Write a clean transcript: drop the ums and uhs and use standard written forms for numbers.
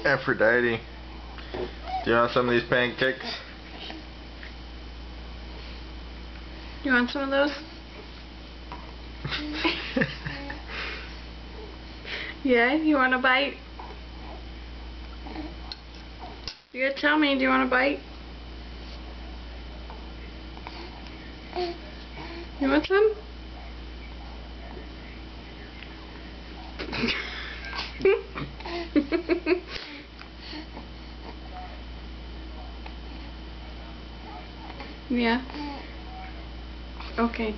Aphrodite, do you want some of these pancakes? You want some of those? Yeah, you want a bite? You gotta tell me, do you want a bite? You want some? Yeah. Okay.